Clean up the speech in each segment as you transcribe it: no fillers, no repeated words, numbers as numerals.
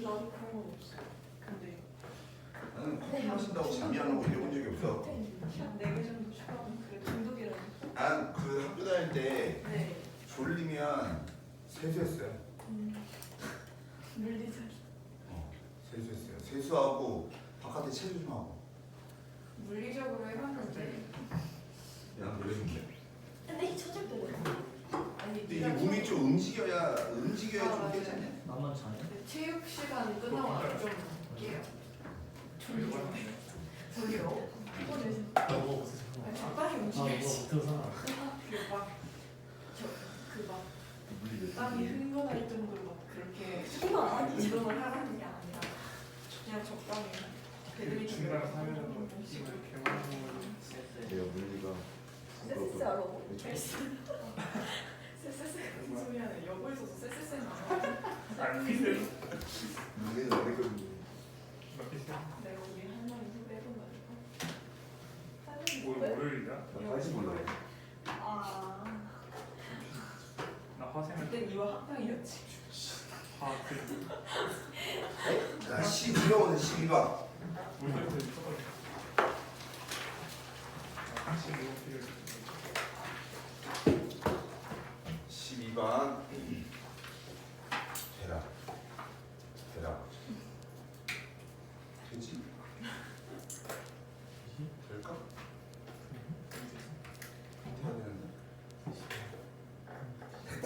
나도 그런 건 없어. 근데 나는 커피 마신다고 잠이 안 오고 이래본 적이 없어. 4개 정도 추가하면 그래 중독이라는. 난 그 학교 다닐 때 네. 졸리면 세수했어요. 물리적이. 세수했어요. 세수하고 바깥에 체조 좀 하고. 물리적으로 해봤는데. 난 그랬는데. 근데 이 쳐질 때는. 아니 근데 이게 몸이 좀 움직여야 좀 괜찮냐? 나만 자네? 체육 시간 끝나고 좀 깨요. 저기요. 피곤해서. 뭐 적당히 뭐 움직여야지. 못해서 그막 땀이 흥건할 정도로 막 그렇게 운동을 하라는 게 아니라 그냥 적당히 배드민턴 중간 이런 거 사면은 조금씩. 내가 물리가 쎄쎄쎄 하라고? 쎄쎄쎄 무슨 소리 하네. 여고에서도 쎄쎄쎄 나와. 물리는 안 했거든요. 내가 우리 할머니 후배 해본 거니까. 월요일이야? 나 할지 몰라요. 아 나 화생을 그때 이와 학당이었지. 나 12가 오네 12가. 물에서 있어가지고 한식 이거 필요해. 12번 대라 되지? 될까? 돼야 되는데 됐다.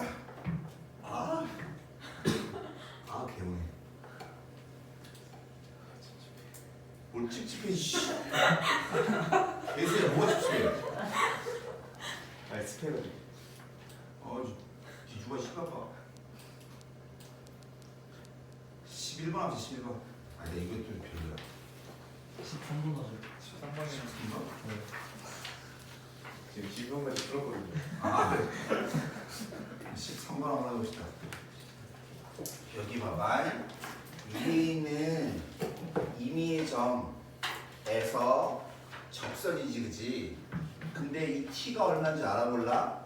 개운해. 뭘 찝찝해 씨. 개새야 뭐가 찝찝해? 스페어지. 뒤주가 심각하. 11번 하자 11번. 아니 이것도 별로야. 13분 하죠. 13번이면 13번? 지금 12번까지 들었거든요. 그래. 13번 한번 해봅시다. 여기 봐봐. 위에 있는 임의의 점에서 접선이지 그치? 근데 이 t가 얼마인지 알아볼라?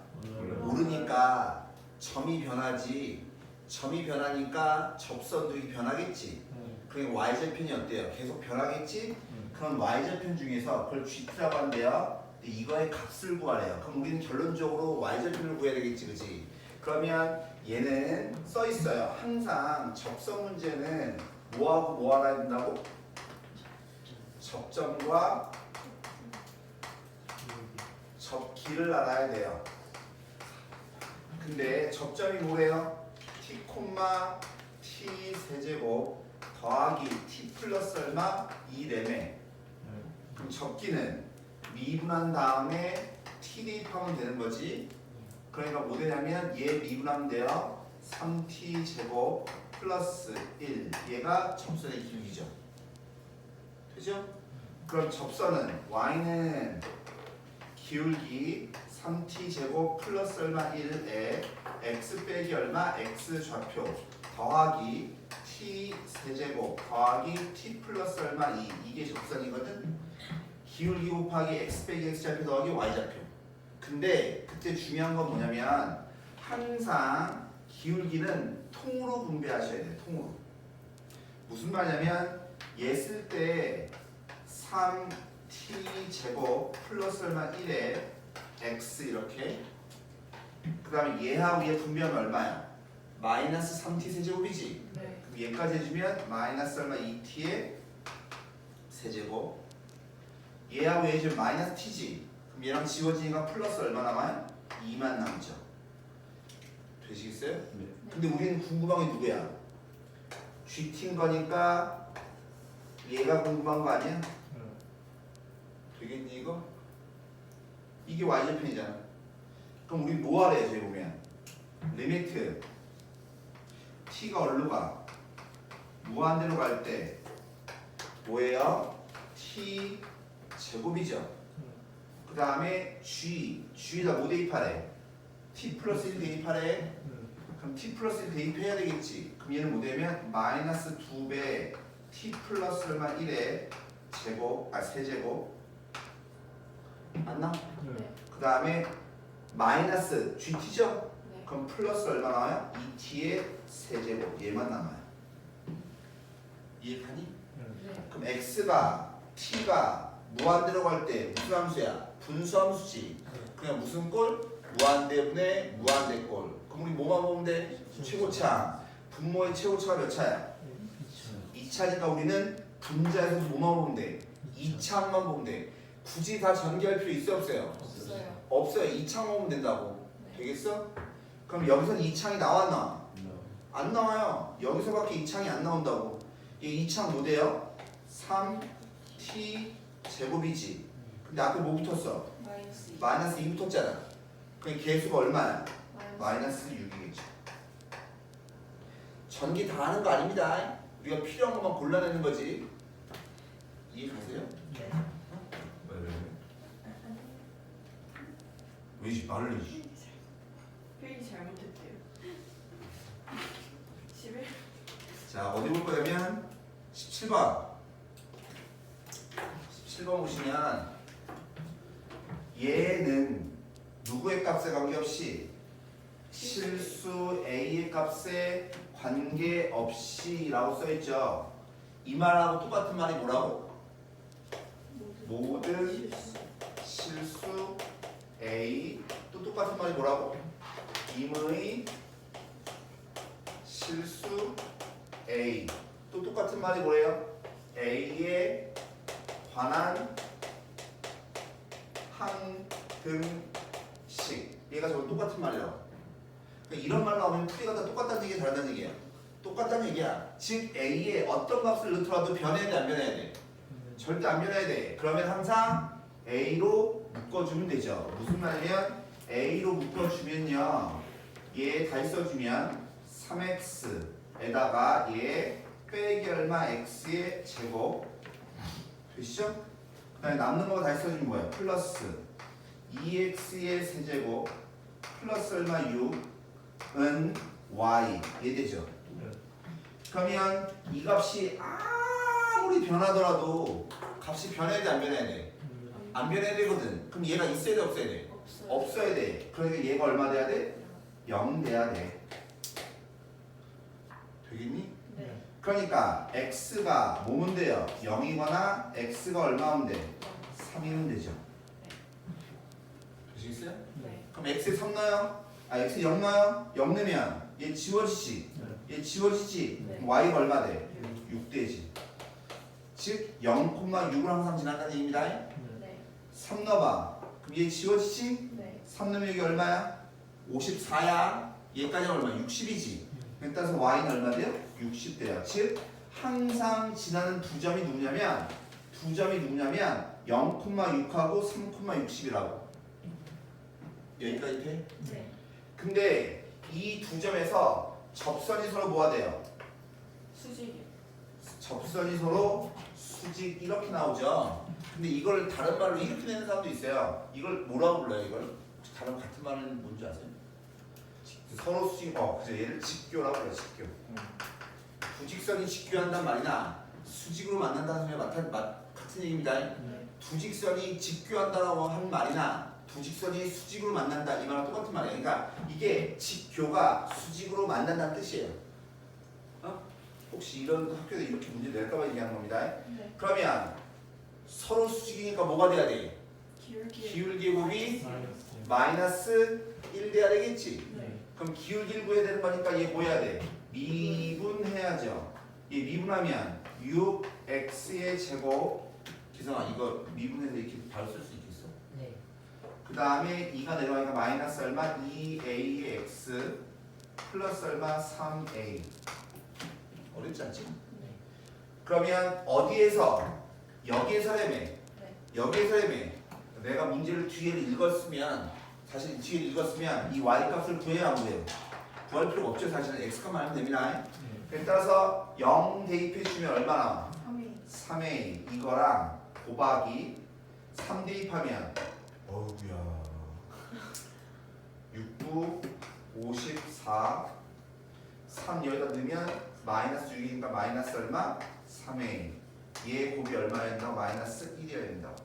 모르니까 점이 변하지. 점이 변하니까 접선도 변하겠지. 그럼 y절편이 어때요? 계속 변하겠지? 그럼 y절편 중에서 그걸 gt라고 한대요. 근데 이거의 값을 구하래요. 그럼 우리는 결론적으로 y절편을 구해야 되겠지 그치? 그러면 얘는 써 있어요. 항상 접선 문제는 뭐하고 뭐 알아야 된다고? 접점과 접기를 알아야 돼요. 근데 접점이 뭐래요? t, t 세제곱 더하기 t 플러스 얼마? 2래매. 그럼 접기는 미분한 다음에 t 대입하면 되는 거지. 그러니까 뭐 되냐면 얘 미분하면 돼요. 3t 제곱 플러스 1. 얘가 접선의 기울기죠. 되죠? 그럼 접선은 y는 기울기 3t 제곱 플러스 얼마 1에 x 빼기 얼마 x 좌표 더하기 t 세제곱 더하기 t 플러스 얼마 2. 이게 접선이거든. 기울기 곱하기 x 빼기 x 좌표 더하기 y 좌표. 근데 그때 중요한 건 뭐냐면 항상 기울기는 통으로 분배하셔야 돼요. 통으로. 무슨 말이냐면 얘 쓸 때 3t 제곱 플러스 얼마 1에 x 이렇게 그 다음에 얘하고 얘 분배하면 얼마야? 마이너스 3t 세제곱이지? 네. 그럼 얘까지 해주면 마이너스 얼마 2t의 세제곱 얘하고 얘 지금 마이너스 t지? 그럼 얘랑 지워지니까 플러스 얼마 남아요? 2만 남죠. 되시겠어요? 네. 근데 우리는 궁금한 게 누구야? GT인 거니까 얘가 궁금한 거 아니야? 되겠니 이거? 이게 y절편이잖아. 그럼 우리 뭐 하래요? 저기 보면 리미트 t가 어디로 가? 무한대로 갈 때 뭐예요? t 제곱이죠. 그 다음에 g에다 뭐 대입하래? t 플러스 1 대입하래. 그럼 t 플러스 1 대입해야 되겠지. 그럼 얘는 뭐 되면 마이너스 2배 t 플러스 얼마 1에 제곱, 세제곱 맞나? 그 다음에 마이너스 GT죠? 네. 그럼 플러스 얼마 나와요? 2T의 세제곱 얘만 남아요. 이해가니? 네. 그럼 x가 t가 무한대로 갈 때 무슨 함수야? 분수함수지. 그냥 무슨 꼴? 무한대분의 무한대꼴. 그럼 우리 뭐만 보면 돼? 최고차. 분모의 최고차가 몇 차야? 2차니까 우리는 분자에서 뭐만 보면 돼? 2차만 보면 돼. 굳이 다 전개할 필요 있어 없어요? 없어요. 없어요. 2창 보면 된다고. 네. 되겠어? 그럼 여기서는 2창이 나왔나? 안 나와요. 여기서밖에 2창이 안 나온다고. 이 2창 뭐 돼요? 3t 제곱이지. 근데 앞에 뭐 붙었어? 마이너스 2. 마이너스 2 붙었잖아. 그럼 개수가 얼마야? 마이너스 마이너스 6이겠죠. 전기 다 하는 거 아닙니다. 우리가 필요한 것만 골라내는 거지. 이해가세요? 네. 왜 말을 해? 필기 잘못했대요. 11. 자, 어디 볼 거냐면 17번. 17번 보시면 얘는 누구의 값에 관계없이 실수 A의 값에 관계없이 라고 써있죠. 이 말하고 똑같은 말이 뭐라고? 모든 실수 A 또 똑같은 말이 뭐라고? 임의 실수 A 또 똑같은 말이 뭐예요? A에 관한 항등식 얘가 저거 똑같은 말이라고. 그러니까 이런 말 나오면 풀이가 다 똑같다는 얘기야 다르다는 얘기야? 똑같다는 얘기야. 즉 A에 어떤 값을 넣더라도 변해야 돼 안 변해야 돼? 절대 안 변해야 돼. 그러면 항상 A로 묶어주면 되죠. 무슨 말이면 A로 묶어주면요 얘 다시 써주면 3x에다가 얘 빼기 얼마 x의 제곱 되시죠? 그 다음에 남는 거 다시 써주면 뭐야? 플러스 2x의 세제곱 플러스 얼마 6은 y 얘 되죠? 그러면 이 값이 아무리 변하더라도 값이 변해야 돼 안 변해야 돼? 안 변해야 되거든. 그럼 얘가 있어야 돼 없어야 돼? 없어요. 없어야 돼. 그러니까 얘가 얼마 돼야 돼? 0 돼야 돼. 되겠니? 네. 그러니까 x가 뭐면 돼요? 0이거나 x가 얼마면 돼? 3이면 되죠. 되시겠어요? 네. 그럼 x에 3 넣어요? x에 0 넣어요? 0 넣으면 얘 지워지지? 얘 지워지지? 네. 그럼 y가 얼마 돼? 6 되지. 즉 0,6을 항상 지난다는 얘기입니다. 네. 3 넣어봐. 그럼 얘 지워지지? 네. 3 넣으면 여기 얼마야? 54야. 얘까지는 얼마? 60이지. 따라서 y는 얼마 돼요? 60 돼요. 즉 항상 지나는 두 점이 누구냐면 0,6하고 3,60이라고. 여기까지 돼? 네. 근데 이 두 점에서 접선이 서로 뭐가 돼요? 수직이요. 접선이 서로 수직 이렇게 나오죠. 근데 이걸 다른 말로 이렇게 내는 사람도 있어요. 이걸 뭐라고 불러요? 이걸 다른 같은 말은 뭔지 아세요? 서로 수직, 그죠? 얘를 직교라고 해요. 직교. 부직선이 직교한단 말이나 수직으로 만난다는 소리가 같은 얘기입니다. 네. 부직선이 직교한다고 한 말이나 부직선이 수직으로 만난다 이 말은 똑같은 말이에요. 그러니까 이게 직교가 수직으로 만난다는 뜻이에요. 혹시 이런 학교에 이렇게 문제 낼까봐 얘기하는 겁니다. 네. 그러면 서로 수직이니까 뭐가 돼야 돼? 기울기. 기울기곱이 마이너스 1 돼야 되겠지. 네. 그럼 기울기를 구해야 되는 거니까 얘 뭐 해야 돼? 미분해야죠. 얘 미분하면 6x의 제곱. 기성아 이거 미분해서 이렇게 바로 쓸 수 있겠어? 네. 그 다음에 2가 내려가니까 마이너스 얼마? 2a의 x 플러스 얼마? 3a. 어렵지 않지? 네. 그러면 어디에서? 여기에서라며. 네. 여기에서라며. 내가 문제를 뒤에 읽었으면 사실 뒤에 읽었으면 이 y 값을 구해야 안 구해요? 구할 필요가 없죠. 사실은 x값만 하면 됩니다. 따라서 0 대입해 주면 얼마 나와? 3이. 3a 이거랑 곱하기 3 대입하면 어우야 6, 9, 54 3 여기다 넣으면 마이너스 6이니까 마이너스 얼마? 3a 얘 곱이 얼마여야 된다고? 마이너스 1이어야 된다고.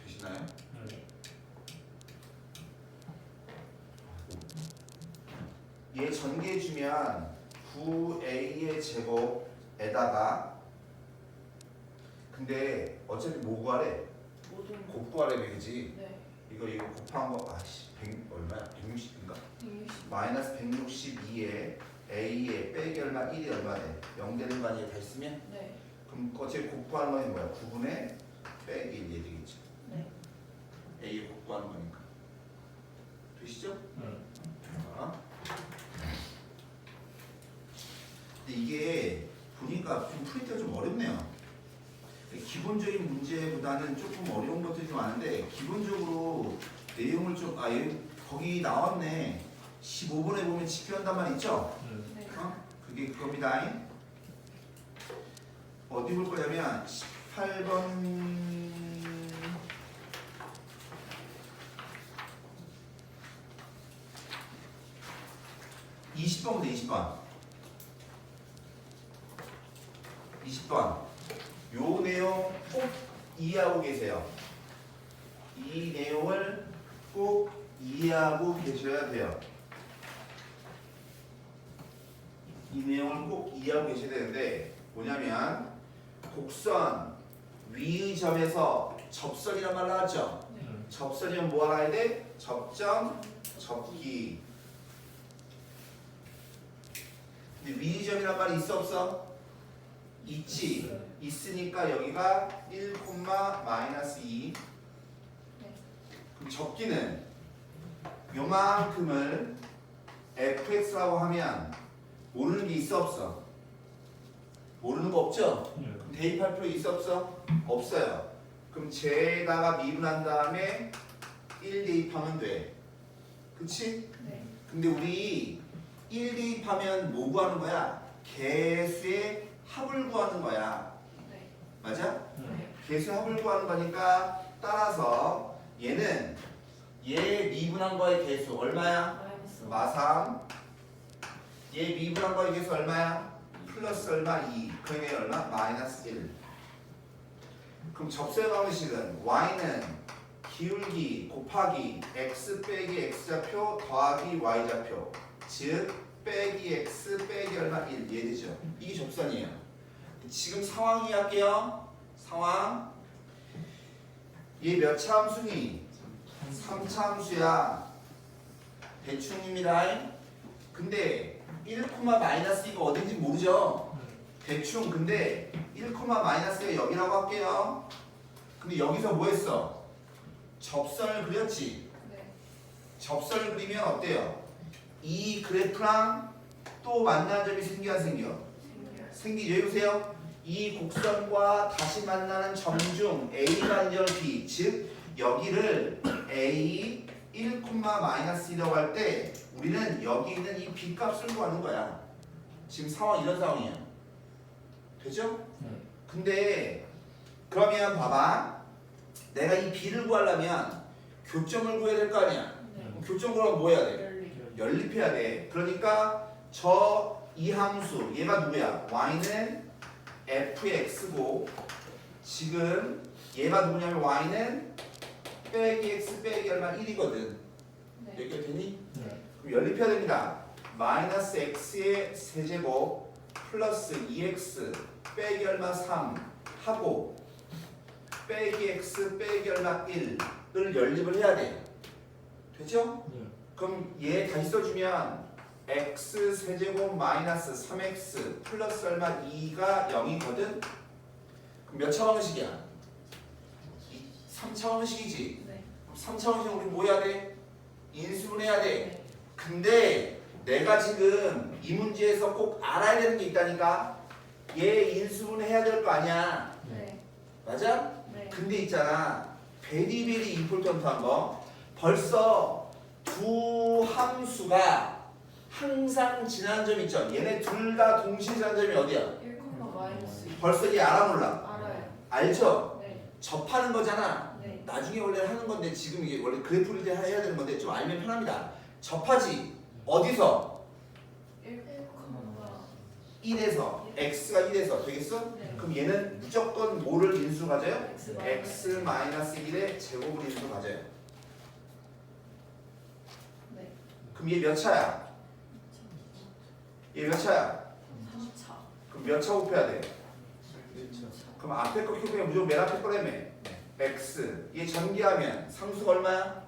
되시나요? 네. 얘 전개해주면 9a의 제곱에다가 근데 어차피 뭐 구하래? 모든 곱 구하래 되지. 네. 이거 곱한 거 아씨 100 얼마야? 160인가? 160. 마이너스 162에 a에 빼기 얼마 1이 얼마래? 0 되는 거 아니야? 다 있으면? 네. 그럼 어차피 곱구하는 거는 뭐야? 9분의 빼기 1 되겠죠. 네. a에 곱구하는 거니까. 되시죠? 네. 자. 근데 이게 보니까 좀 풀이가 좀 어렵네요. 기본적인 문제보다는 조금 어려운 것들이 좀 많은데 기본적으로 내용을 좀 거기 나왔네. 15번에 보면 지표한단 말 있죠? 네. 그게 그겁니다. 어디 볼 거냐면 18번 20번부터 20번 20번 요 내용 꼭 이해하고 계세요. 이 내용을 꼭 이해하고 계셔야 돼요. 이 내용을 꼭 이해하고 계셔야 되는데 뭐냐면 곡선 위의 점에서 접선이란 말 나왔죠? 네. 접선이면 뭐 알아야 돼? 접점, 접기. 근데 위의 점이란 말이 있어 없어? 있지. 있으니까 여기가 1, 마이너스 2. 그럼 접기는 요만큼을 fx라고 하면 모르는 게 있어 없어? 모르는 거 없죠? 그럼 대입할 필요 있어 없어? 없어요. 그럼 제에다가 미분한 다음에 1 대입하면 돼. 그치? 네. 근데 우리 1 대입하면 뭐 구하는 거야? 개수의 합을 구하는 거야. 네. 맞아? 네. 개수의 합을 구하는 거니까 따라서 얘는 얘 미분한 거의 개수 얼마야? 마이너스. 마삼. 얘 미분한 거의 개수 얼마야? 플러스 얼마? 2. 그게 얼마? 마이너스 1. 그럼 접수의 방식은 y는 기울기 곱하기 x 빼기 x좌표 더하기 y좌표 즉 빼기 x 빼기 얼마? 1 이해되죠? 이게 접선이에요. 지금 상황 이해할게요. 상황 얘 몇 차 함수니? 3차 함수야. 대충입니다. 근데 1, 마이너스 이거 어딘지 모르죠? 대충. 근데 1, 마이너스가 여기라고 할게요. 근데 여기서 뭐 했어? 접선을 그렸지? 네. 접선을 그리면 어때요? 이 그래프랑 또 만나는 점이 생겨 안 생겨? 생겨요. 생기죠. 보세요. 이 곡선과 다시 만나는 점 중 A가 인절 B 즉 여기를 A 1, 마이너스 2라고 할 때 우리는 여기 있는 이 B 값을 구하는 거야. 지금 상황 이런 상황이에요. 되죠? 근데 그러면 봐봐. 내가 이 B를 구하려면 교점을 구해야 될 거 아니야. 네. 그럼 교점 구하면 뭐 해야 돼? 열리. 연립해야 돼. 그러니까 이 함수 얘가 누구야? y는 fx고 지금 얘가 누구냐면 y는 빼기 x 빼기 얼마 1이거든. 네. 연결되니? 네. 그럼 연립해야 됩니다. 마이너스 x의 세제곱 플러스 2x 빼기 얼마 3 하고 빼기 x 빼기 얼마 1을 연립을 해야 돼. 되죠? 그럼 얘 다시 써주면 x 세제곱 마이너스 3x 플러스 얼마 2가 0이거든? 그럼 몇 차 방식이야? 3차 방식이지? 네. 3차 방식 우리 뭐 해야 돼? 인수분해야 돼. 네. 근데 내가 지금 이 문제에서 꼭 알아야 되는 게 있다니까? 얘 인수분해해야 될 거 아니야? 네. 맞아? 네. 근데 있잖아 베리베리 임포턴트한 거 벌써 두 함수가 항상 지나는 점 있죠. 얘네 둘 다 동시에 지나는 점이 어디야? 1, 마이너스 2. 벌써 얘 알아 몰라? 알아요. 알죠? 네. 접하는 거잖아. 네. 나중에 원래 하는 건데 지금 이게 원래 그래프를 때 해야 되는 건데 좀 알면 편합니다. 접하지. 어디서? 1, 1에서 x가 1에서 되겠어? 네. 그럼 얘는 무조건 뭐를 인수 가져요? x x 마이너스 1의 제곱을 인수 가져요. 네. 그럼 얘 몇 차야? 얘 몇 차야? 3차. 그럼 몇 차 곱해야 돼? 1차. 그럼 앞에 거 곱하면 무조건 맨 앞에 거라며. x. 얘 전개하면 상수가 얼마야?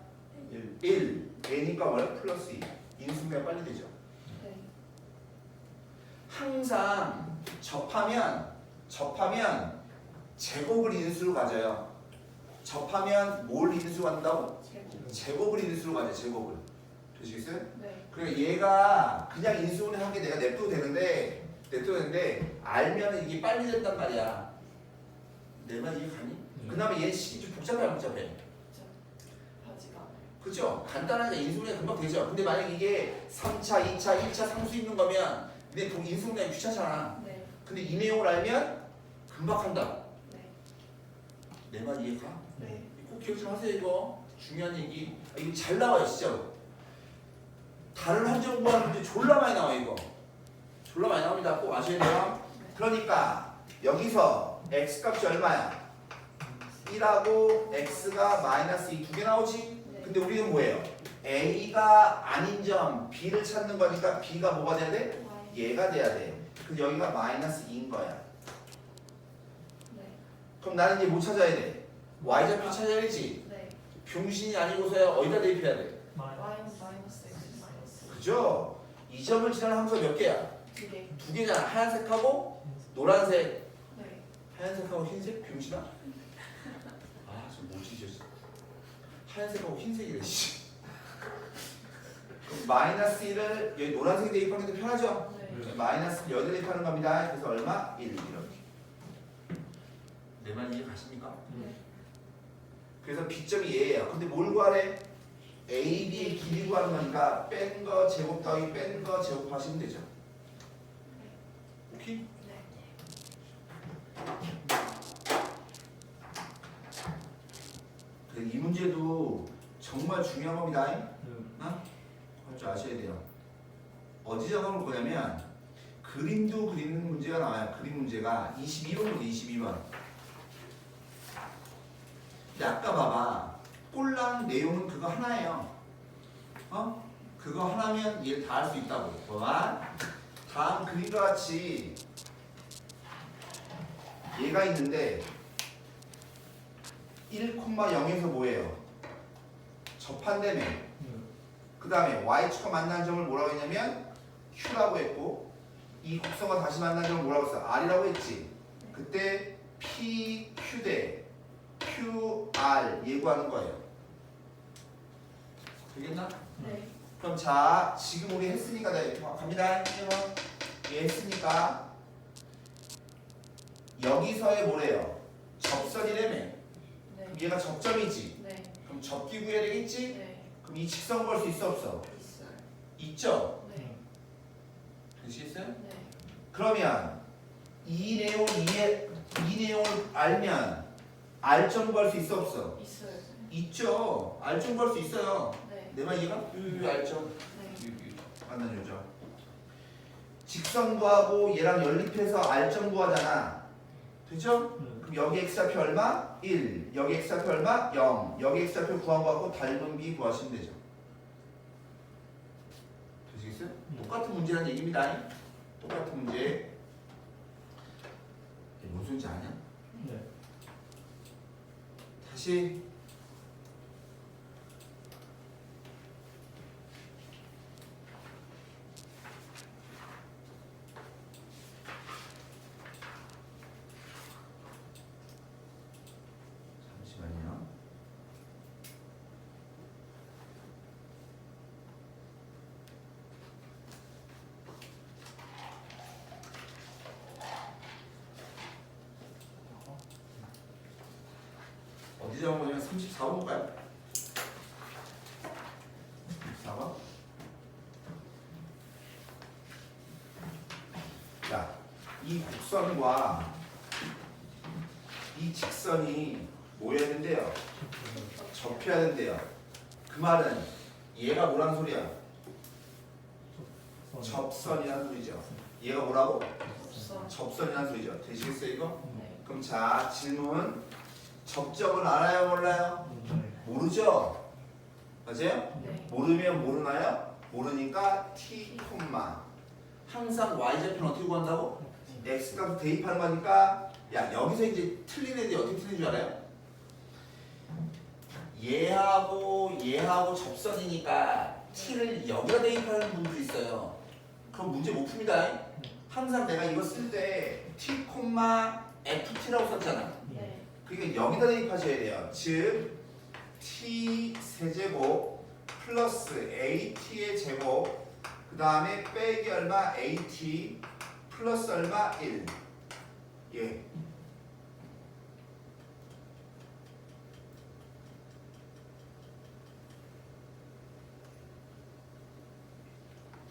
1. a니까 뭐야? 플러스 2. 인수분해 빨리 되죠. 네. 항상 접하면 제곱을 인수로 가져요. 접하면 뭘 인수로 간다고? 제곱. 제곱을 인수로 가져. 제곱을. 되시겠어요? 네. 그러니까 얘가 그냥 인수분해 한 게 내가 냅둬도 되는데 알면 이게 빨리 된단 말이야. 내 말 이해가니? 그 다음에 얘 식이 좀 복잡해 안 복잡해? 바지가. 그죠? 간단하게 인수분해 금방 되죠. 근데 만약 이게 3차, 2차, 1차 상수 있는 거면 근데 인수분해 귀찮잖아. 네. 근데 이 내용을 알면 금방 한다. 네. 내 말 이해가? 네. 꼭 기억 좀 하세요. 이거 중요한 얘기. 이거 잘 나와요 진짜로. 다른 함정 구하는 문제 졸라 많이 나와 이거. 졸라 많이 나옵니다. 꼭 아셔야 돼요. 그러니까 여기서 x 값이 얼마야? 1하고 x가 마이너스 2 두 개 나오지? 네. 근데 우리는 뭐예요? a가 아닌 점 b를 찾는 거니까 b가 뭐가 돼야 돼? Y. 얘가 돼야 돼. 그래서 여기가 마이너스 2인 거야. 네. 그럼 나는 이제 뭐 찾아야 돼? y좌표 찾아야지. 네. 병신이 아니고서야 어디다 대입해야 돼? Y는 마이너스 X 마이너스. 그죠? 이 점을 지나는 함수가 몇 개야? 2개. 두 개잖아. 하얀색하고 노란색. 네. 하얀색하고 흰색? 병신아? 아, 저 뭐지 저 하얀색하고 흰색이래 씨. 그럼 마이너스 1을 여기 노란색 대입하는 게 편하죠? 네. 마이너스 8 대입하는 겁니다. 그래서 얼마? 1 이렇게. 내 말 이해 가십니까? 네. 그래서 B점이 얘예요. 근데 뭘 구하래? A, B의 길이 구하는 거니까 뺀 거 제곱 더하기 뺀 거 제곱하시면 되죠. 오케이? 네. 그래서 이 문제도 정말 중요한 겁니다. 할 줄 아셔야 돼요. 어디 적어놓을 거냐면 그림도 그리는 문제가 나와요. 그림 문제가 22번부터 22번. 근데 아까 봐봐. 꼴랑 내용은 그거 하나예요. 그거 하나면 얘를 다 할 수 있다고. 봐봐. 다음 그림과 같이 얘가 있는데 1,0에서 뭐예요? 접한다며. 그 다음에 y축과 만난 점을 뭐라고 했냐면 q라고 했고 이 곡선과 다시 만난 점을 뭐라고 했어? r이라고 했지. 그때 p, q 대 qr 예구하는 거예요. 되겠나? 네. 그럼 자 지금 우리 했으니까 갑니다. 얘 했으니까 여기서의 뭐래요? 접선이라며. 네. 그럼 얘가 접점이지. 네. 그럼 접기 구해야 되겠지? 네. 그럼 이 직선 구할 수 있어 없어? 있어요. 있죠? 네. 되시겠어요? 네. 그러면 이 내용을 알면 R점 구할 수 있어 없어? 있어요. 있죠. R점 구할 수 있어요. 네. 내 말 이해가? R점. 네. 만난 요죠. 직선 구하고 얘랑 연립해서 R점 구하잖아. 되죠? 그럼 여기 x좌표 얼마? 1. 여기 x좌표 얼마? 0. 여기 x좌표 구한 거 갖고 닮은 b 구하시면 되죠. 되시겠어요? 똑같은 문제라는 얘기입니다. 똑같은 문제. 이게 무슨 소리인지 아냐? 네. 다시 잠시만요. 어디 적어보냐면 34번 볼까요? 34번. 자, 이 곡선과 이 직선이 뭐여야 된대요? 접혀야 된대요. 그 말은 얘가 뭐라는 소리야? 접선이라는 소리죠. 얘가 뭐라고? 없어. 접선이라는 소리죠. 되시겠어요 이거? 네. 그럼 자 질문. 접점은 알아요 몰라요? 모르죠? 맞아요? 네. 모르면 모르나요? 모르니까 t, 항상 y좌표는 어떻게 구한다고? x값 대입하는 거니까 야 여기서 이제 틀린 애들이 어떻게 틀린 줄 알아요? 얘하고 접선이니까 t를 여기다 대입하는 분도 있어요. 그럼 문제 못 풉니다. 항상 내가 이거 쓸 때 t, ft라고 썼잖아. 네. 그러니까 여기다 대입하셔야 돼요. 즉 t 세제곱 플러스 at의 제곱 그 다음에 빼기 얼마 at 플러스 얼마 1. 예.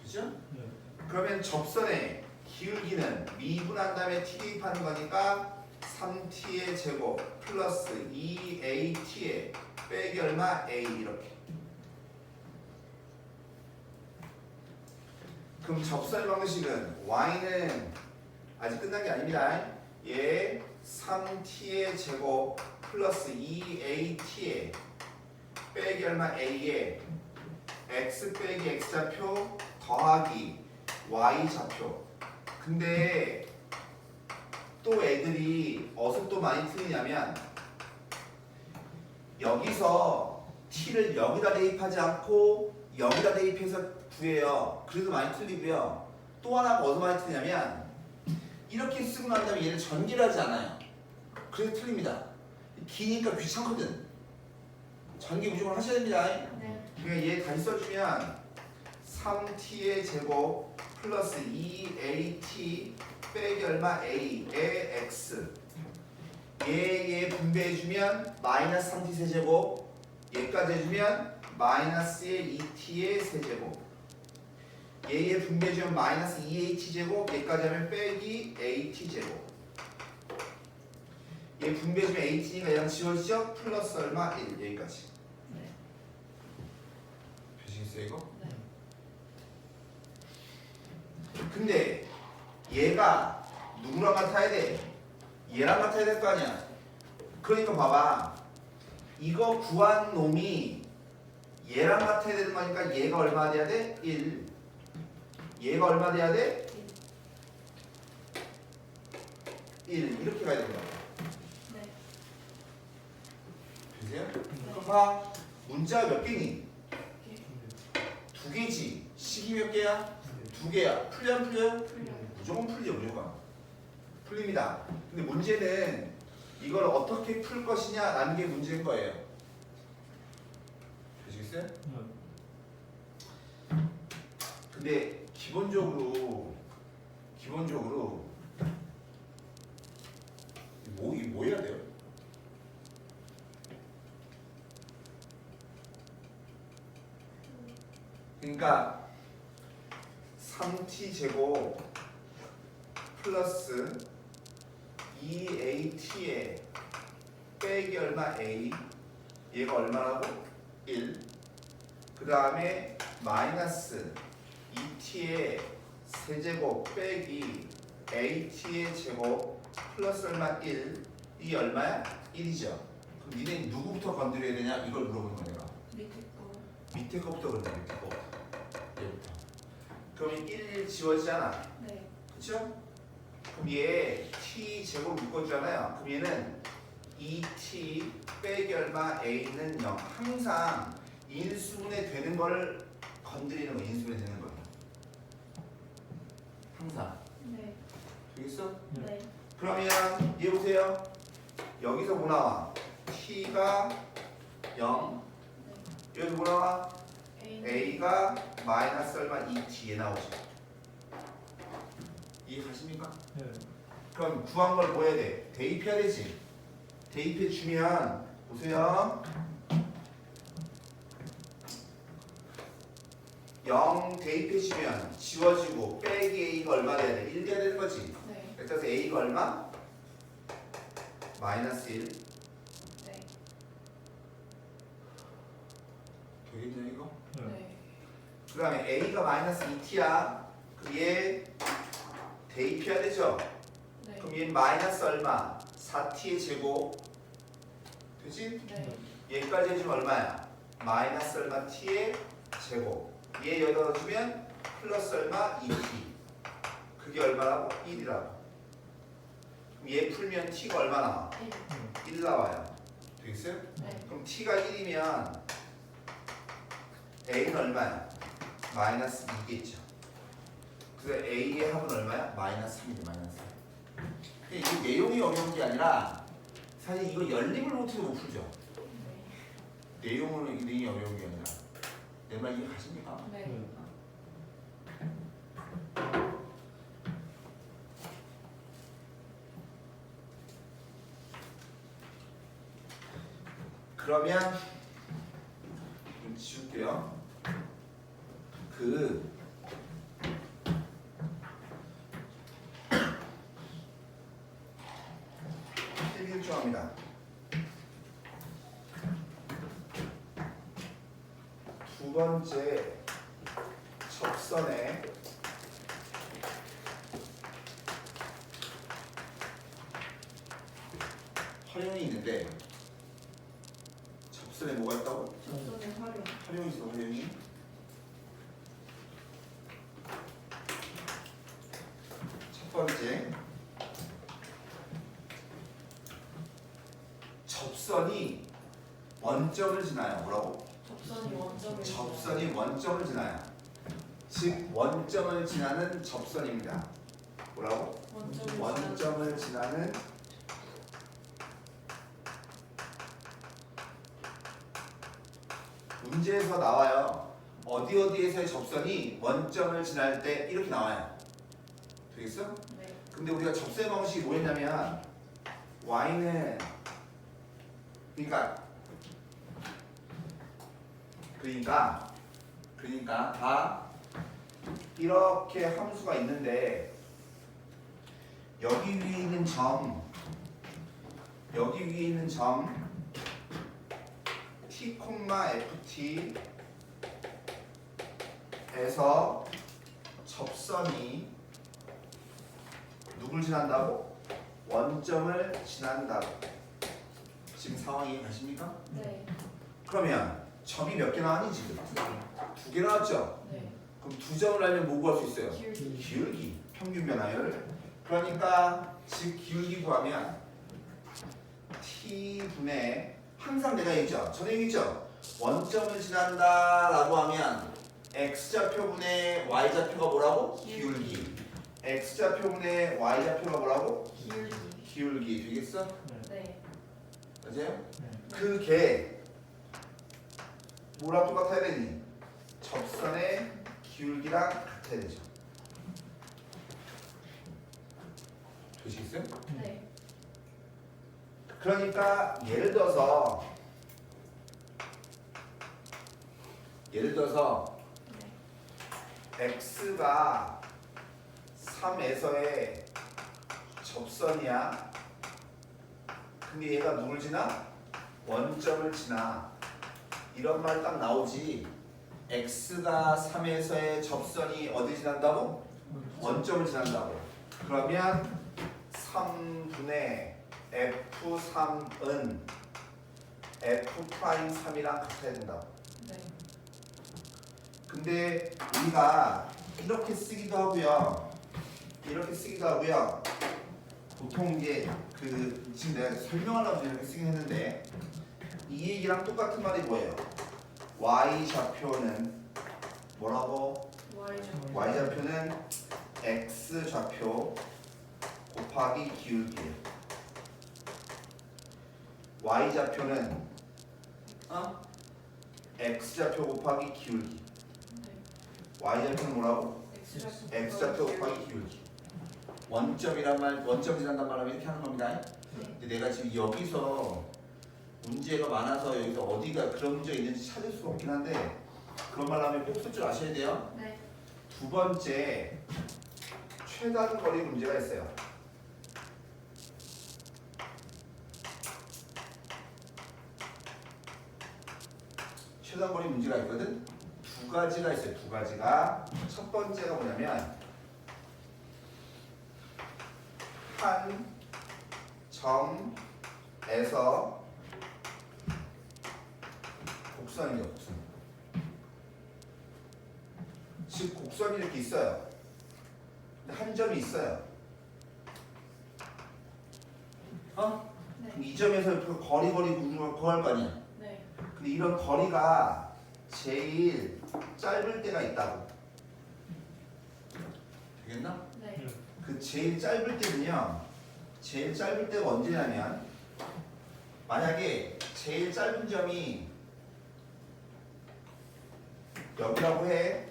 그죠? 네. 그러면 접선의 기울기는 미분한 다음에 t 대입하는 거니까 3t의 제곱 플러스 2at의 빼기 얼마 a 이렇게. 그럼 접선의 방식은 y는 아직 끝난 게 아닙니다. 얘 3t의 제곱 플러스 2at의 빼기 얼마 a의 x 빼기 x좌표 더하기 y좌표. 근데 또 애들이 어디서 또 많이 틀리냐면 여기서 t를 여기다 대입하지 않고 여기다 대입해서 구해요. 그래도 많이 틀리고요. 또 하나가 어디서 많이 틀리냐면 이렇게 쓰고 난 다음에 얘를 전개를 하지 않아요. 그래서 틀립니다. 기니까 귀찮거든. 전개 무조건 하셔야 됩니다. 네. 그러니까 얘 다시 써주면 3t의 제곱 플러스 2at 빼기 얼마 a의 x 얘 분배해주면 마이너스 3t 세제곱 얘까지 해주면 마이너스의 2t의 세제곱 얘 분배해주면 마이너스 2at 제곱 얘까지 하면 빼기 at 제곱 얘 분배해주면 at니까 얘랑 지워지죠? 플러스 얼마 1 여기까지. 네. 되시겠어요 이거? 네. 근데 얘가 누구랑 같아야 돼? 얘랑 같아야 될 거 아니야. 그러니까 봐봐. 이거 구한 놈이 얘랑 같아야 되는 거니까 얘가 얼마 돼야 돼? 1. 얘가 얼마 돼야 돼? 1. 이렇게 가야 된다. 네. 되세요? 그럼 봐. 문자가 몇 개니? 두 개지. 식이 몇 개야? 두 개야. 풀려 안 풀려요? 무조건 풀려 무조건. 풀립니다. 근데 문제는 이걸 어떻게 풀 것이냐라는 게 문제인 거예요. 되시겠어요? 네. 근데 기본적으로 뭐 해야 돼요? 그러니까 3t 제곱 플러스 2at의 빼기 얼마 a 얘가 얼마라고? 1. 그 다음에 마이너스 2t의 세제곱 빼기 at의 제곱 플러스 얼마 1. 이게 얼마야? 1이죠. 그럼 니네 누구부터 건드려야 되냐? 이걸 물어보는 거야 내가. 밑에 거. 밑에 거부터 건드려. 밑에 거부터. 얘부터. 그럼 1 지워지잖아. 네. 그쵸? 그럼 얘 t 제곱 묶어주잖아요. 그럼 얘는 2t 빼기 얼마 a는 0. 항상 인수분해 되는 걸 건드리는 거. 인수분해 되는 거. 항상. 네. 되겠어? 네. 그러면 얘 보세요. 여기서 뭐 나와? t가 0. 여기서 뭐 나와? a가 마이너스 얼마 2t에 나오죠. 이해가십니까? 네. 그럼 구한 걸 뭐 해야 돼? 대입해야 되지. 대입해 주면 보세요. 0 대입해 주면 지워지고 빼기 a가 얼마 돼야 돼? 1 돼야 되는 거지. 네. 그래서 a가 얼마? 마이너스 1. 네. 되겠냐 이거? 네. 네. 그 다음에 a가 마이너스 2t야. 그럼 얘 대입해야 되죠? 네. 그럼 얘 마이너스 얼마? 4t의 제곱. 되지? 네. 얘까지 해주면 얼마야? 마이너스 얼마 t의 제곱. 얘 여기다 넣어주면 플러스 얼마 2t. 그게 얼마라고? 1이라고. 그럼 얘 풀면 t가 얼마 나와? 1 나와요. 되겠어요? 네. 그럼 t가 1이면 a는 얼마야? 마이너스 2겠죠. 그래서 a의 합은 얼마야? 마이너스 3이죠. 마이너스 3. 근데 이게 내용이 어려운 게 아니라 사실 이거 연립을 못해도 못 풀죠. 내용은 내용이 어려운 게 아니라 내 말 이해 가십니까? 네. 그러면 좀 지울게요. 그 필기일조합니다. 두 번째 접선에 활용이 있는데 접선에 뭐가 있다고? 접선의 활용. 활용이 있어. 활용이 첫 번째 접선이 원점을 지나요. 뭐라고? 접선이 원점을 지나요. 즉 원점을 지나는 접선입니다. 뭐라고? 원점을 지나는 문제에서 나와요. 어디에서의 접선이 원점을 지날 때 이렇게 나와요. 되겠어? 네. 근데 우리가 접선의 방식이 뭐였냐면 y는 그러니까 다 이렇게 함수가 있는데 여기 위에 있는 점 t, ft에서 접선이 누굴 지난다고? 원점을 지난다고. 지금 상황이 이해가십니까? 네. 그러면 점이 몇 개 나왔니 지금? 두 개 나왔죠? 네. 그럼 두 점을 알면 뭐 구할 수 있어요? 기울기. 기울기, 평균 변화율. 그러니까 즉 기울기 구하면 t분의 항상 내가 얘기했죠. 전에 얘기했죠. 원점을 지난다라고 하면 x좌표분의 y좌표가 뭐라고? 기울기. x좌표분의 y좌표가 뭐라고? 기울기. 되겠어? 네. 맞아요? 네. 그게 뭐랑 똑같아야 되니? 접선의 기울기랑 같아야 되죠. 되시겠어요? 네. 그러니까 예를 들어서 x가 3에서의 접선이야. 근데 얘가 누굴 지나? 원점을 지나. 이런 말 딱 나오지. x가 3에서의 접선이 어디 지난다고? 원점을 지난다고. 그러면 3분의 f3은 f'3이랑 같아야 된다고. 네. 근데 우리가 이렇게 쓰기도 하고요. 보통 이제 그 지금 내가 설명하려고 이렇게 쓰긴 했는데 이 얘기랑 똑같은 말이 뭐예요? y 좌표는 뭐라고? y 좌표는 x 좌표 곱하기 기울기예요. y 좌표는 x 좌표 곱하기 기울기. y 좌표는 뭐라고? x 좌표 곱하기 기울기. 원점이란 말, 원점 지난단 말하면 이렇게 하는 겁니다. 근데 내가 지금 여기서 문제가 많아서 여기서 어디가 그런 문제가 있는지 찾을 수가 없긴 한데 그런 말 하면 꼭 쓸 줄 아셔야 돼요. 네. 두 번째 최단 거리 문제가 있어요. 최단 거리 문제가 있거든. 두 가지가 있어요. 두 가지가. 첫 번째가 뭐냐면 한 점에서 곡선이죠. 곡선. 즉 곡선이 이렇게 있어요. 근데 한 점이 있어요. 네. 그럼 이 점에서 그 거리 구할 거 아니야. 네. 근데 이런 거리가 제일 짧을 때가 있다고. 되겠나? 네. 그 제일 짧을 때는요. 제일 짧을 때가 언제냐면 만약에 제일 짧은 점이 여기라고 해.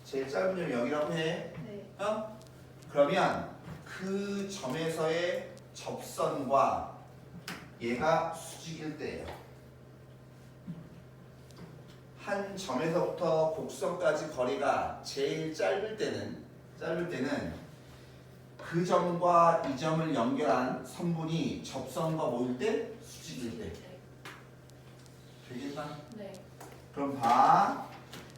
제일 짧은 점이 여기라고 해. 네. 그러면 그 점에서의 접선과 얘가 수직일 때예요. 한 점에서부터 곡선까지 거리가 제일 짧을 때는 그 점과 이 점을 연결한 선분이 접선과 모일 때 수직일 때. 되겠나? 네. 그럼 봐.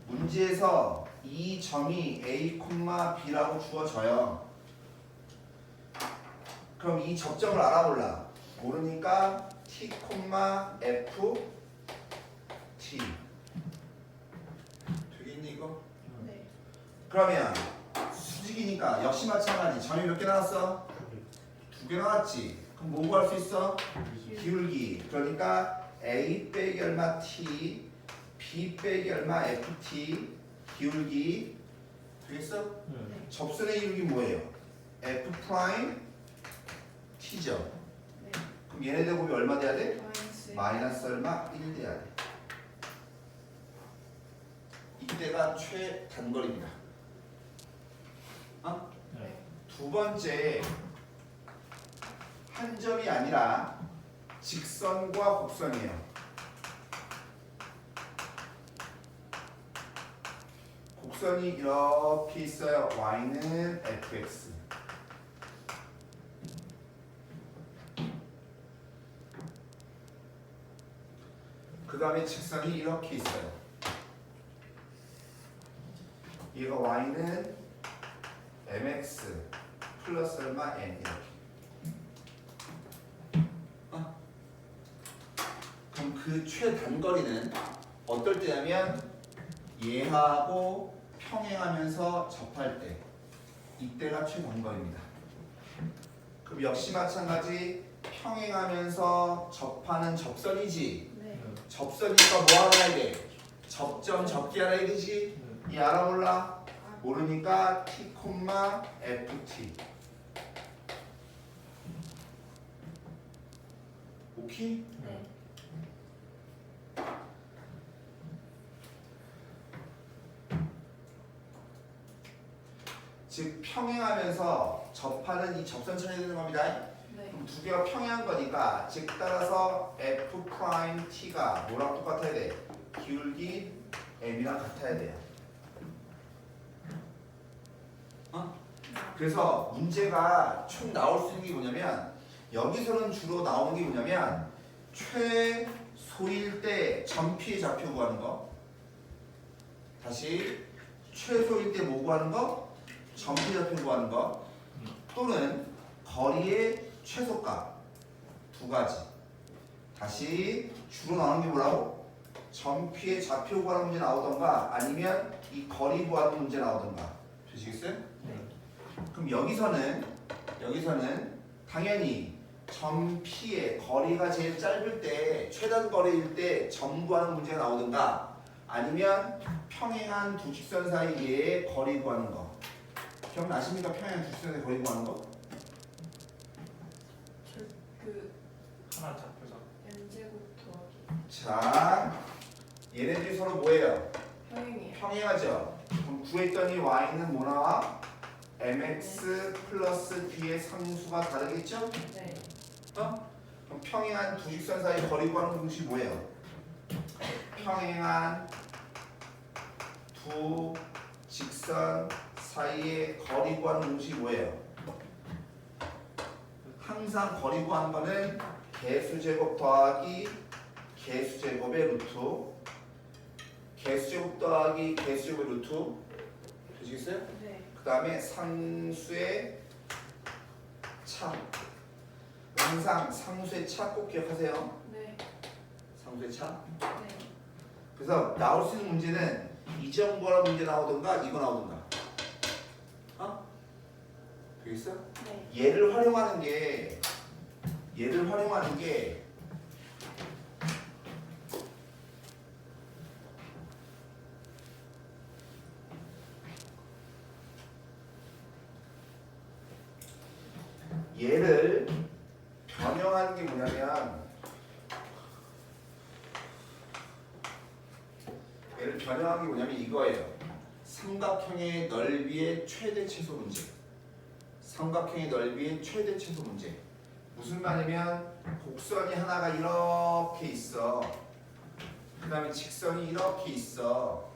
문제에서 이 점이 A, B라고 주어져요. 그럼 이 접점을 알아볼라. 모르니까 T, F, T. 되겠니 이거? 네. 그러면 수직이니까 역시 마찬가지. 점이 몇 개 나왔어? 2개 나왔지. 그럼 뭐 구할 수 있어? 기울기. 그러니까 A 빼기 얼마 T, B 빼기 얼마 FT, 기울기. 되겠어? 네. 접선의 기울기 뭐예요? F 프라임 T죠. 네. 그럼 얘네들 곱이 얼마 돼야 돼? 마이너스. 마이너스 얼마? 1 돼야 돼. 이때가 최단거리입니다. 네. 두 번째, 한 점이 아니라 직선과 곡선이에요. 곡선이 이렇게 있어요. y는 fx. 그 다음에 직선이 이렇게 있어요. 얘가 y는 mx 플러스 얼마 n 이렇게. 그럼 그 최단거리는 어떨 때냐면 얘하고 평행하면서 접할 때, 이때가 최단거리입니다. 그럼 역시 마찬가지 평행하면서 접하는 접선이지. 네. 접선이니까 뭐 알아야 돼? 접점 접기 알아야 되지. 이 알아볼라? 모르니까 T, FT. 오케이? 네. 즉 평행하면서 접하는 이 접선 찾아야 되는 겁니다. 네. 그럼 두 개가 평행한 거니까 즉 따라서 F 프라임 T가 뭐랑 똑같아야 돼? 기울기 M이랑 같아야 돼요. 그래서 문제가 총 나올 수 있는 게 뭐냐면 여기서는 주로 나오는 게 뭐냐면 최소일 때 점피의 좌표 구하는 거. 다시 최소일 때 뭐 구하는 거? 점피의 좌표 구하는 거. 또는 거리의 최소값. 두 가지. 다시 주로 나오는 게 뭐라고? 점피의 좌표 구하는 문제 나오던가 아니면 이 거리 구하는 문제 나오던가. 되시겠어요? 네. 그럼 여기서는 당연히 점 P의 거리가 제일 짧을 때 최단 거리일 때 점 구하는 문제가 나오든가 아니면 평행한 두 직선 사이의 거리 구하는 거. 기억나십니까? 평행한 두 직선 사이의 거리 구하는 거? 그 하나 잡혀서 n제곱 더하기 자, 얘네들이 서로 뭐예요? 평행이에요. 평행하죠? 그럼 구했더니 y는 뭐 나와? mx 플러스 d의 상수가 다르겠죠? 네. 그럼 평행한 두 직선 사이 거리 구하는 공식이 뭐예요? 평행한 두 직선 사이의 거리 구하는 공식이 뭐예요? 항상 거리 구하는 거는 개수제곱 더하기 개수제곱의 루트, 개수제곱 더하기 개수제곱의 루트. 되시겠어요? 네. 그 다음에 상수의 차. 항상 상수의 차 꼭 기억하세요. 네. 상수의 차. 네. 그래서 나올 수 있는 문제는 이정거라 문제 나오든가 이거 나오든가. 어? 되겠어? 네. 얘를 활용하는 게 얘를 변형하는 게 뭐냐면 이거예요. 삼각형의 넓이의 최대 최소 문제. 삼각형의 넓이의 최대 최소 문제. 무슨 말이면 곡선이 하나가 이렇게 있어. 그 다음에 직선이 이렇게 있어.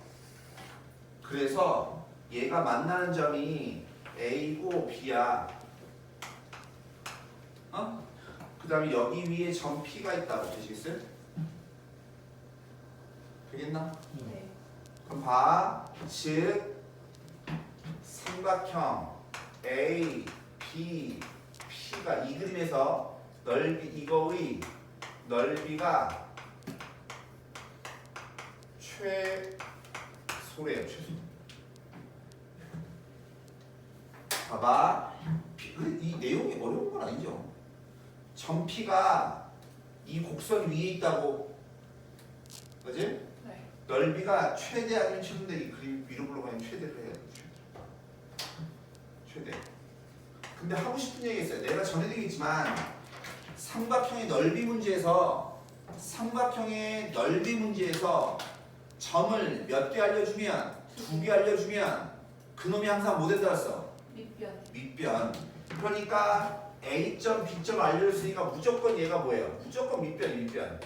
그래서 얘가 만나는 점이 A고 B야. 어? 그 다음에 여기 위에 점 P가 있다고 되시겠어요? 되겠나? 네. 그럼 봐. 즉 삼각형 A, B, P가 이 그림에서 이거의 넓이가 최소래요. 최소. 봐봐. 이 내용이 어려운 건 아니죠. 점 P가 이 곡선 위에 있다고. 그지? 네. 넓이가 최대 아니면 최소인데 이 그림 위로 불러가면 최대를 해야 돼. 최대. 근데 하고 싶은 얘기가 있어요. 내가 전에도 얘기했지만 삼각형의 넓이 문제에서 점을 몇 개 알려주면 2개 알려주면 그놈이 항상 뭐 된다 했어? 밑변. 밑변. 그러니까 A점, B점 알려줬으니까 무조건 얘가 뭐예요? 무조건 밑변. 얘가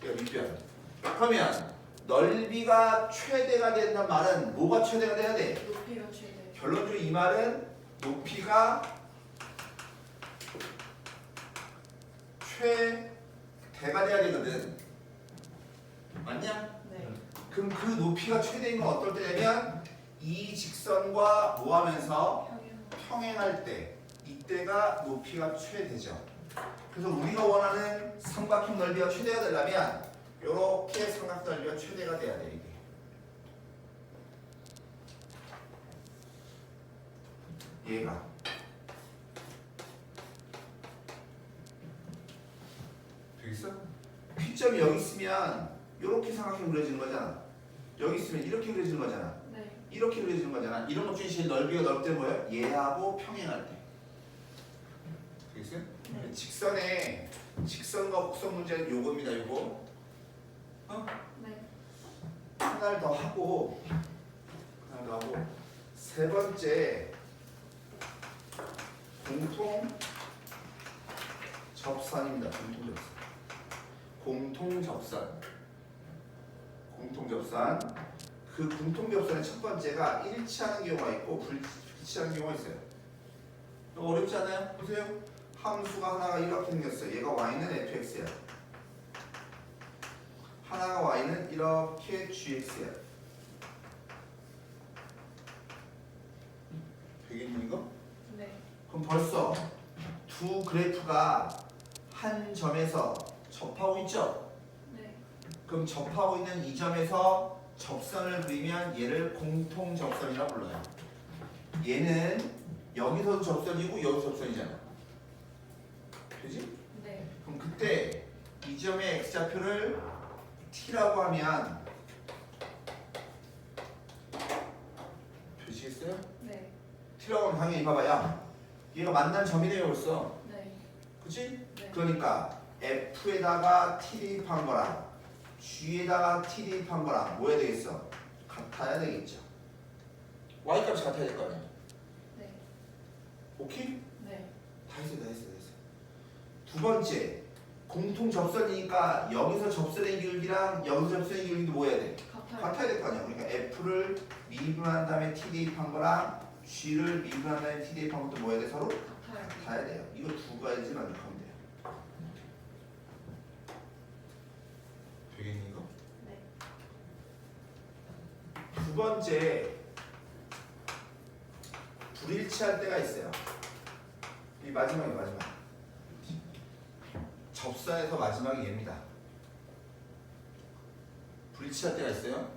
밑변. 그러면 넓이가 최대가 된다는 말은 뭐가 최대가 돼야 돼? 높이가 최대. 결론적으로 이 말은 높이가 최대가 돼야 되거든. 맞냐? 네. 그럼 그 높이가 최대인 건 어떨 때냐면 이 직선과 뭐 하면서 평행할 때 이때가 높이가 최대죠. 그래서 우리가 원하는 삼각형 넓이가 최대가 되려면 이렇게 삼각형 넓이가 최대가 돼야 돼. 이게 얘가 되겠어? P점이 여기 있으면 이렇게 삼각형 그려지는 거잖아. 여기 있으면 이렇게 그려지는 거잖아. 네. 이렇게 그려지는 거잖아. 이런 것 중에 제일 넓이가 넓을 때 뭐예요? 얘하고 평행할 때. 되겠어요? 네. 직선과 곡선 문제는 요겁니다. 요거. 어? 네. 하나를 더 하고 세 번째 공통 접선입니다. 공통 접선. 그 공통 접선의 첫 번째가 일치하는 경우가 있고 불일치하는 경우가 있어요. 어렵지 않아요? 보세요. 함수가 하나가 이렇게 생겼어요. 얘가 y는 fx야. 하나가 y는 이렇게 gx야. 되겠니 이거? 네. 그럼 벌써 두 그래프가 한 점에서 접하고 있죠? 네. 그럼 접하고 있는 이 점에서 접선을 그리면 얘를 공통 접선이라 불러요. 얘는 여기서도 접선이고 여기서 접선이잖아. 그지? 네. 그럼 그때 이 점의 x좌표를 t라고 하면 되시겠어요? 네. t라고 하면 당연히 봐봐. 야, 얘가 만난 점이네요 벌써. 네. 그치? 네. 그러니까 f에다가 t 대입한 거랑 g에다가 t 대입한 거랑 뭐 해야 되겠어? 같아야 되겠죠. y 값이 같아야 될 거 아니야. 네. 오케이? 네. 다 했어. 두 번째, 공통 접선이니까 여기서 접선의 기울기랑 여기서 접선의 기울기도 뭐 해야 돼? 같아야 될 거 아니야. 그러니까 f를 미분한 다음에 t 대입한 거랑 g를 미분한 다음에 t 대입한 것도 뭐 해야 돼? 서로 같아야 돼요. 이거 두 가지 만족하면 돼요. 되겠니 이거? 네. 두 번째, 불일치할 때가 있어요. 이 마지막. 접선에서 마지막이 얘입니다. 불치할 때가 있어요.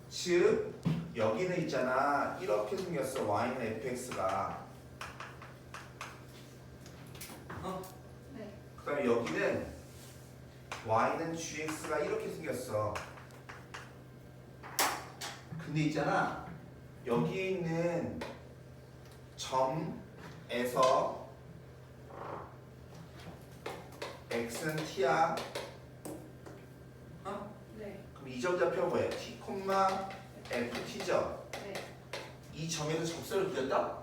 즉 여기는 있잖아 이렇게 생겼어. y는 fx가 네. 그 다음에 여기는 y는 gx가 이렇게 생겼어. 근데 있잖아 여기에 있는 점에서 x는 t야. 네. 그럼 이 점 좌표가 뭐예요? t, ft죠. 네. 이 점에서 접선을 그렸다?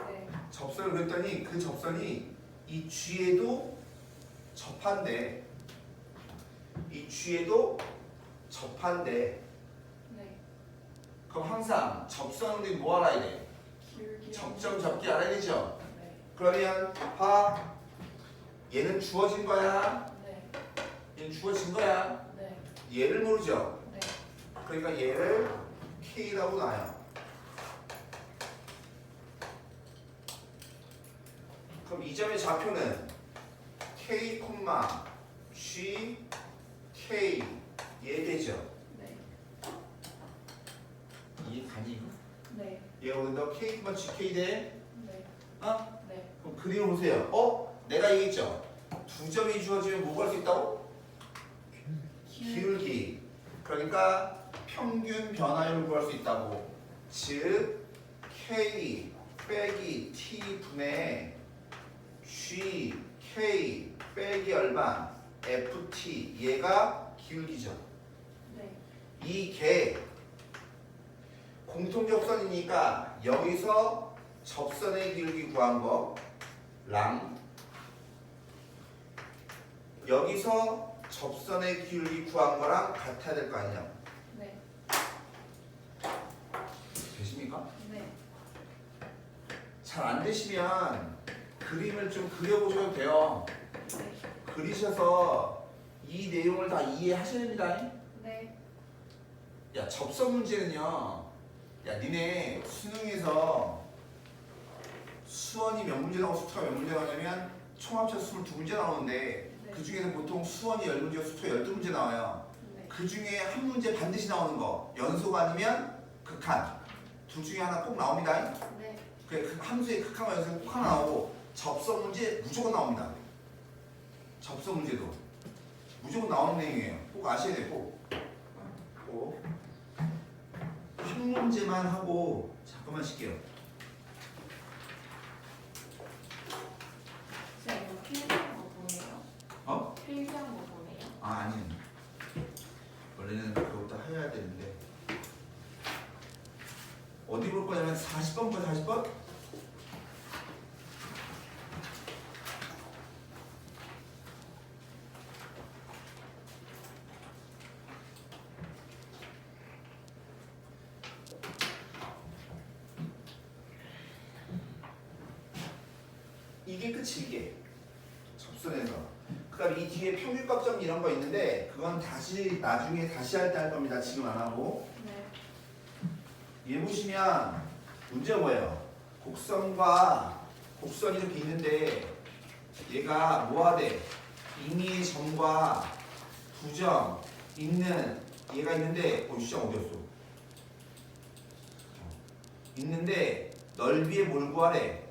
네. 접선을 그렸더니 그 접선이 이 G에도 접한대. 이 G에도 접한대. 네. 그럼 항상 접선을 뭐 알아야 돼? 기울기. 접점 접기 알아야 되죠? 네. 그러면 봐. 얘는 주어진 거야. 네. 얘는 주어진 거야. 네. 얘를 모르죠? 네. 그러니까 얘를 K라고 놔요. 그럼 이 점의 좌표는 K, G, K 얘 되죠? 네. 이해 가니 이거? 네. 얘가 오는데 K, G, K 돼? 네. 네. 그럼 그림을 보세요. 내가 얘기했죠? 두 점이 주어지면 뭐 할 수 있다고? 기울기. 그러니까 평균 변화율을 구할 수 있다고. 즉 K 빼기 T 분의 G K 빼기 얼마 FT 얘가 기울기죠. 네. 이게 공통접선이니까 여기서 접선의 기울기 구한 거랑 여기서 접선의 기울기 구한 거랑 같아야 될 거 아니냐. 네. 되십니까? 네. 잘 안 되시면 그림을 좀 그려보셔도 돼요. 네. 그리셔서 이 내용을 다 이해하셔야 됩니다. 네. 야, 접선 문제는요. 야, 니네 수능에서 수원이 몇 문제 나오고 수토가 몇 문제 나오냐면 총 합쳐서 22문제 나오는데 네. 그 중에서 보통 수원이 10문제고 수토가 12문제 나와요. 네. 그 중에 한 문제 반드시 나오는 거 연속 아니면 극한 둘 중에 하나 꼭 나옵니다. 네. 그 함수의 극한과 연속은 꼭 하나 나오고 접선 문제 무조건 나옵니다. 접선 문제도 무조건 나오는 내용이에요. 꼭 아셔야 되고 꼭 한 문제만 하고 잠깐만 쉴게요. 쌤 이거 필기한 거 보내요? 어? 필기한 거 보내요? 아니요. 원래는 그거부터 해야 되는데 어디 볼 거냐면 40번부터 40번? 이게 끝이 이게 접선에서. 그다음 이 뒤에 평균값점 이런 거 있는데 그건 다시 나중에 다시 할 때 할 겁니다. 지금 안 하고. 네. 얘 보시면 문제가 뭐예요? 곡선과 곡선이 이렇게 있는데 얘가 뭐하대? 임의의 점과 두 점 있는 얘가 있는데 시장 어디였어? 있는데 넓이의 뭘 구하래?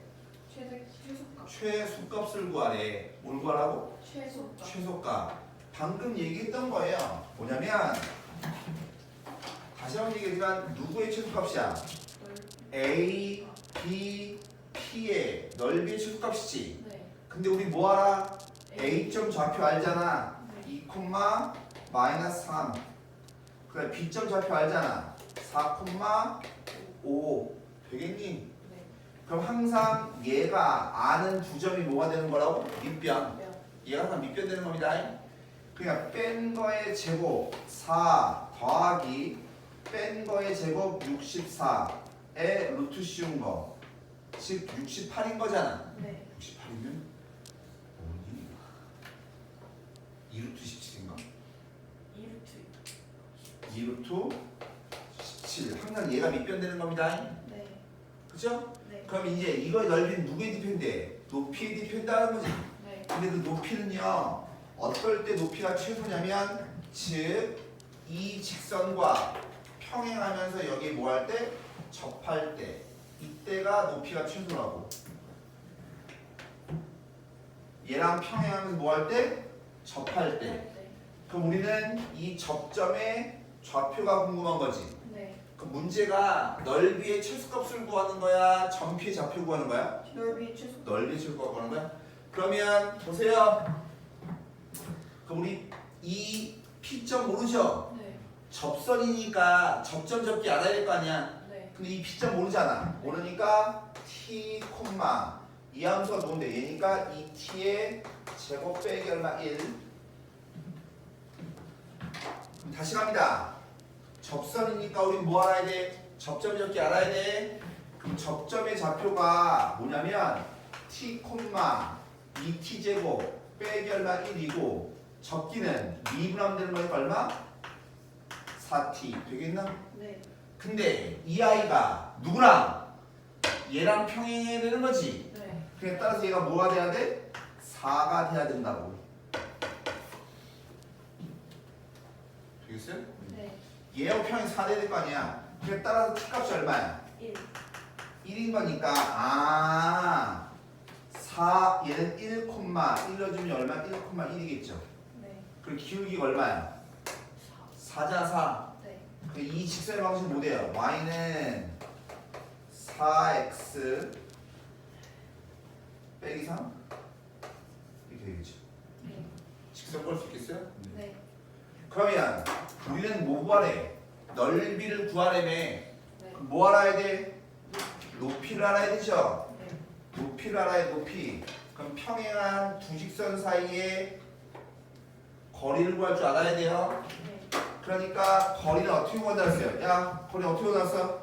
최소값. 최소값을 구하래. 뭘 구하라고? 최소값. 최소값. 방금 얘기했던 거예요. 뭐냐면 다시 한번 얘기하지만 누구의 최소값이야? A, B, P의 넓이의 최소값이지. 네. 근데 우리 뭐 알아? A점 좌표 알잖아. 네. 2, 마이너스 3. 그래 B점 좌표 알잖아. 4, 5. 되겠니? 네. 그럼 항상 얘가 아는 두 점이 뭐가 되는 거라고? 밑변. 몇? 얘가 항상 밑변 되는 겁니다. 그러니까 뺀 거의 제곱 4 더하기 뺀 거의 제곱 64에 루트 씌운 거. 즉 68인 거잖아. 네. 68이면 뭐니? 2루트 17인가? 2루트. 2루트 17. 항상 얘가 밑변되는 겁니다. 네. 그죠? 네. 그럼 이제 이거의 넓이는 누구의 디펜드에? 높이의 디펜드하는 거지. 네. 근데 그 높이는요 어떨 때 높이가 최소냐면 즉 이 직선과 평행하면서 여기 뭐 할 때? 접할 때 이때가 높이가 최소라고. 얘랑 평행하면서 뭐 할 때? 접할 때. 네. 그럼 우리는 이 접점의 좌표가 궁금한 거지. 네. 그 문제가 넓이의 최소값을 구하는 거야? 점피의 좌표 구하는 거야? 넓이 최소. 넓이의 최소값 구하는 거야? 그러면 보세요. 그럼 우리 이 P점 모르죠? 네. 접선이니까 접점 접기 알아야 될 거 아니야? 네. 근데 이 P점 모르잖아. 모르니까 T, 이 함수가 좋은데 얘니까 이 T의 제곱 빼기 얼마? 1. 다시 갑니다. 접선이니까 우리 뭐 알아야 돼? 접점 접기 알아야 돼. 그럼 접점의 좌표가 뭐냐면 T, 2T 제곱 빼기 얼마? 1이고 접기는 미분하면 되는 거니까 얼마? 4T 되겠나? 네. 근데 이 아이가 누구랑? 얘랑 평행해야 되는 거지. 네. 그에 따라서 얘가 뭐가 돼야 돼? 4가 돼야 된다고. 되겠어요? 네. 얘하고 평행 4 돼야 될 거 아니야. 그에 따라서 T값이 얼마야? 1. 1인 거니까 4 얘는 1, 1 넣어주면 얼마? 1,1이겠죠. 네. 그리고 기울기가 얼마야? 4자 4. 네. 이 직선의 방식은 뭐 돼요? y는 4x 빼기 3 이렇게 되겠죠. 네. 직선 볼 수 있겠어요? 네. 그러면 우리는 뭐 구하래? 넓이를 구하려면 네. 뭐 알아야 돼? 높이를 알아야 되죠? 네. 높이를 알아야 돼, 높이. 그럼 평행한 두 직선 사이의 거리를 구할 줄 알아야 돼요. 네. 그러니까 거리는 어떻게 구한다 했어요? 야, 거리 어떻게 구한다?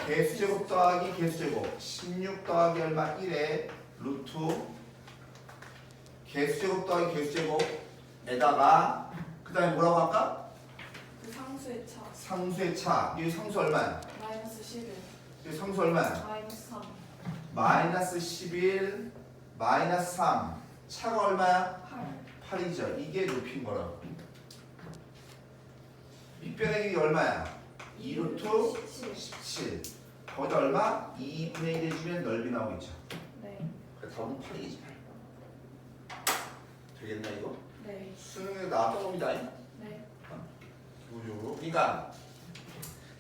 개수제곱 더하기 개수제곱 16 더하기 얼마? 1에 루트 개수제곱 더하기 개수제곱에다가 그 다음에 뭐라고 할까? 그 상수의 차. 상수의 차. 이 상수 얼마야? 마이너스 11. 이 상수 얼마야? 마이너스 3. 마이너스 11 마이너스 3 차가 얼마야? 8. 8이죠. 이게 높이인 거라고. 밑변의 길이 얼마야? 2루트 17. 거기다 얼마? 2분의 1 해주면 넓이 나오겠죠. 네. 그래서 답은 8이지. 8. 되겠나 이거? 네. 수능에 나왔던 겁니다. 네. 기본적으로. 그러니까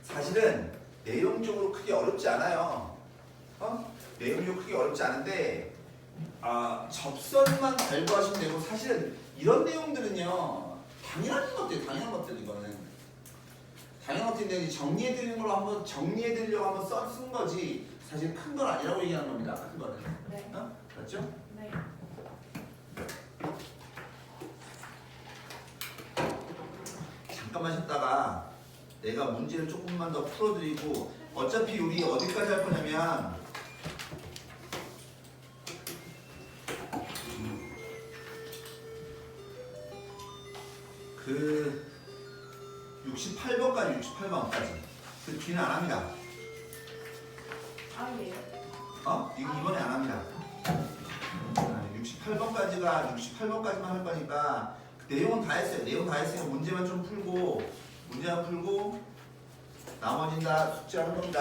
사실은 내용적으로 크게 어렵지 않아요. 내용적으로 크게 어렵지 않은데 접선만 잘 구하시면 되고 사실은 이런 내용들은요 당연한 것들 당연한 것들 이거는 당연한 것들인데 정리해드리는 걸로 한번 정리해드리려고 한번 쓴 거지 사실 큰 건 아니라고 얘기하는 겁니다. 큰 거는. 네. 맞죠? 네. 잠깐만 쉬었다가 내가 문제를 조금만 더 풀어드리고 어차피 우리 어디까지 할 거냐면 그 68번까지 그 뒤는 안 합니다. 아니에요. 이번에 안 합니다. 68번까지만 할 거니까 그 내용은 다 했어요. 내용 다 했으니까 문제만 좀 풀고 나머지는 다 숙제하는 겁니다.